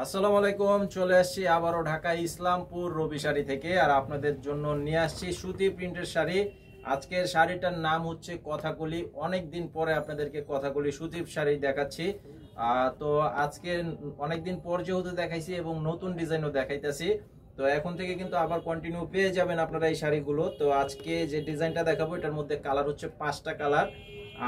আসসালামু আলাইকুম। চলে আসছি আবারও ঢাকা ইসলামপুর রবি শাড়ি থেকে, আর আপনাদের জন্য নিয়ে আসছি সুতি প্রিন্টের শাড়ি। আজকের শাড়িটার নাম হচ্ছে কথাকলি। অনেকদিন পরে আপনাদেরকে কথাকলি সুতির শাড়ি দেখাচ্ছি। তো আজকে অনেকদিন পর যেহেতু দেখাইছি এবং নতুন ডিজাইনও দেখাইতেছি, তো এখন থেকে কিন্তু আবার কন্টিনিউ পেয়ে যাবেন আপনারা এই শাড়িগুলো। তো আজকে যে ডিজাইনটা দেখাবো এটার মধ্যে কালার হচ্ছে 5টা কালার,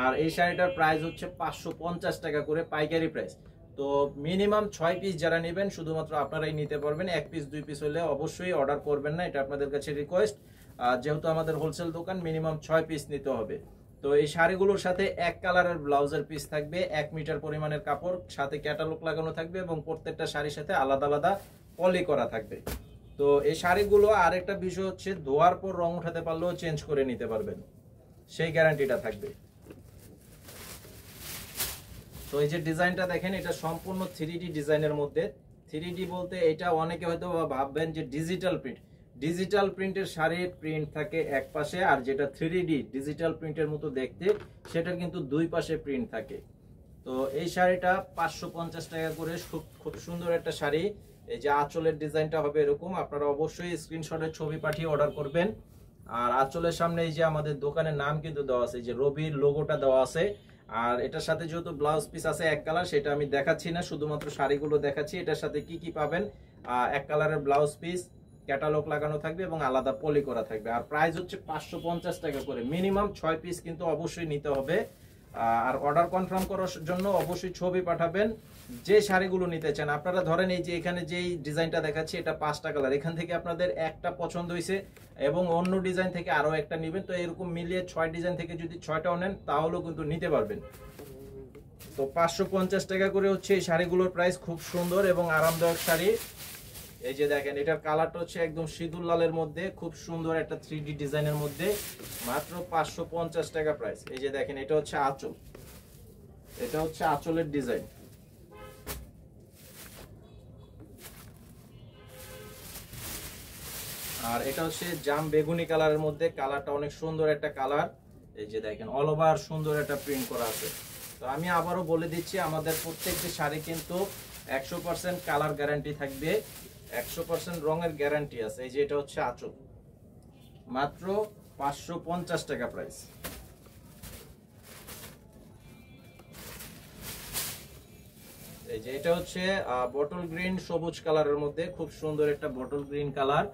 আর এই শাড়িটার প্রাইস হচ্ছে 550 টাকা করে পাইকারি প্রাইস। তো মিনিমাম 6 পিস যারা নেবেন শুধুমাত্র আপনারাই নিতে পারবেন। 1 পিস 2 পিস হলে অবশ্যই অর্ডার করবেন না, এটা আপনাদের কাছে রিকোয়েস্ট। যেহেতু আমাদের হোলসেল দোকান, মিনিমাম 6 পিস নিতে হবে। তো এই শাড়িগুলোর সাথে এক কালারের ব্লাউজের পিস থাকবে, 1 মিটার পরিমাণের কাপড়, সাথে ক্যাটালগ লাগানো থাকবে এবং প্রত্যেকটা শাড়ির সাথে আলাদা আলাদা পলি করা থাকবে। তো এই শাড়িগুলো আরেকটা বিষয় হচ্ছে, ধোয়ার পর রং উঠাতে পারলেও চেঞ্জ করে নিতে পারবেন, সেই গ্যারান্টিটা থাকবে। তো এই যে ডিজাইনটা দেখেন, এটা সম্পূর্ণ 3D ডিজাইনের মধ্যে। 3D বলতে এটা অনেকে হয়তো ভাববেন যে ডিজিটাল প্রিন্ট। ডিজিটাল প্রিন্টের শাড়ির প্রিন্ট থাকে এক পাশে, আর যেটা 3D ডিজিটাল প্রিন্টের মতো দেখতে সেটার কিন্তু দুই পাশে প্রিন্ট থাকে। তো এই শাড়িটা 550 টাকা করে, খুব সুন্দর একটা শাড়ি। এই যে আঁচলের ডিজাইনটা হবে এরকম, আপনারা অবশ্যই স্ক্রিনশটের ছবি পাঠিয়ে অর্ডার করবেন। আর আঁচলের সামনে এই যে আমাদের দোকানের নাম কিন্তু দেওয়া আছে, যে রবির লোগোটা দেওয়া আছে। আর এটার সাথে যেহেতু ব্লাউজ পিস আছে এক কালার, সেটা আমি দেখাচ্ছি না, শুধুমাত্র শাড়িগুলো দেখাচ্ছি। এটার সাথে কি কি পাবেন, এক কালারের ব্লাউজ পিস, ক্যাটালগ লাগানো থাকবে এবং আলাদা পলি করা থাকবে। আর প্রাইস হচ্ছে 550 টাকা করে। মিনিমাম 6 পিস কিন্তু অবশ্যই নিতে হবে। আর অর্ডার কনফার্ম করার জন্য অবশ্যই ছবি পাঠাবেন যে শাড়িগুলো নিতে চান। আপনারা ধরেন এই যে এখানে যেই ডিজাইনটা দেখাচ্ছি, এটা 5টা কালার, এখান থেকে আপনাদের একটা পছন্দ হয়েছে এবং অন্য ডিজাইন থেকে আরো একটা নেবেন। তো এরকম মিলিয়ে 6 ডিজাইন থেকে যদি 6টাও নেন তাহলেও কিন্তু নিতে পারবেন। তো 550 টাকা করে হচ্ছে এই শাড়িগুলোর প্রাইস। খুব সুন্দর এবং আরামদায়ক শাড়ি। এই যে দেখেন, এটার কালারটা হচ্ছে একদম সিঁদুর লালের মধ্যে, খুব সুন্দর একটা 3D ডিজাইনের মধ্যে, মাত্র 550 টাকা প্রাইস। এই যে দেখেন, এটা হচ্ছে আঁচল, এটা হচ্ছে আঁচলের ডিজাইন। আর এটা হচ্ছে জাম বেগুনি কালারের মধ্যে, কালারটা অনেক সুন্দর একটা কালার। এই যে দেখেন, অল ওভার সুন্দর একটা প্রিন্ট করা আছে। তো আমি আবারও বলে দিচ্ছি, আমাদের প্রত্যেকটি শাড়ি কিন্তু 100% কালার গ্যারান্টি থাকবে, 100% রঙের গ্যারান্টি আছে। এই যে এটা হচ্ছে আঁচল, মাত্র 550 টাকা প্রাইস। এই যে এটা হচ্ছে বটল গ্রিন সবুজ কালারের মধ্যে, খুব সুন্দর একটা বটল গ্রিন কালার।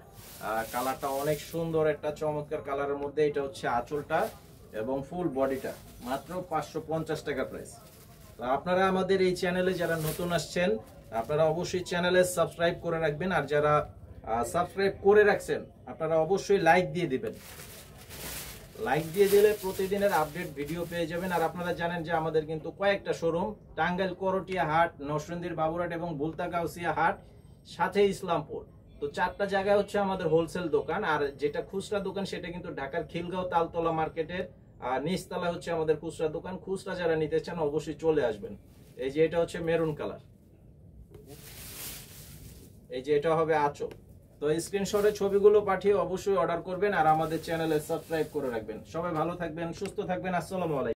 কালারটা অনেক সুন্দর একটা চমৎকার কালারের মধ্যে। এটা হচ্ছে আঁচলটা এবং ফুল বডিটা, মাত্র 550 টাকা প্রাইস। তো আপনারা আমাদের এই চ্যানেলে যারা নতুন আসছেন, আপনারা অবশ্যই চ্যানেলে সাবস্ক্রাইব করে রাখবেন। আর যারা সাবস্ক্রাইব করে রাখছেন, আপনারা অবশ্যই লাইক দিয়ে দিবেন। লাইক দিয়ে দিলে প্রতিদিনের আপডেট ভিডিও পেয়ে যাবেন। আর আপনারা জানেন যে আমাদের কিন্তু কয়েকটা শোরুম, টাঙ্গাইল করটিয়া হাট, নরসিংদীর বাবুরহাট এবং বুলতা গাউসিয়া হাট, সাথে ইসলামপুর। তো 4টা জায়গায় হচ্ছে আমাদের হোলসেল দোকান। আর যেটা খুচরা দোকান সেটা কিন্তু ঢাকার খিলগাঁও তালতলা মার্কেটের নিচতলা হচ্ছে আমাদের খুচরা দোকান। খুচরা যারা নিতে চান অবশ্যই চলে আসবেন। এই যে এটা হচ্ছে মেরুন কালার, এই যে এটা হবে আঁচল। তো স্ক্রিনশটে ছবিগুলো পাঠিয়ে অবশ্যই অর্ডার করবেন আর আমাদের চ্যানেলে সাবস্ক্রাইব করে রাখবেন। সবাই ভালো থাকবেন, সুস্থ থাকবেন। আসসালামু আলাইকুম।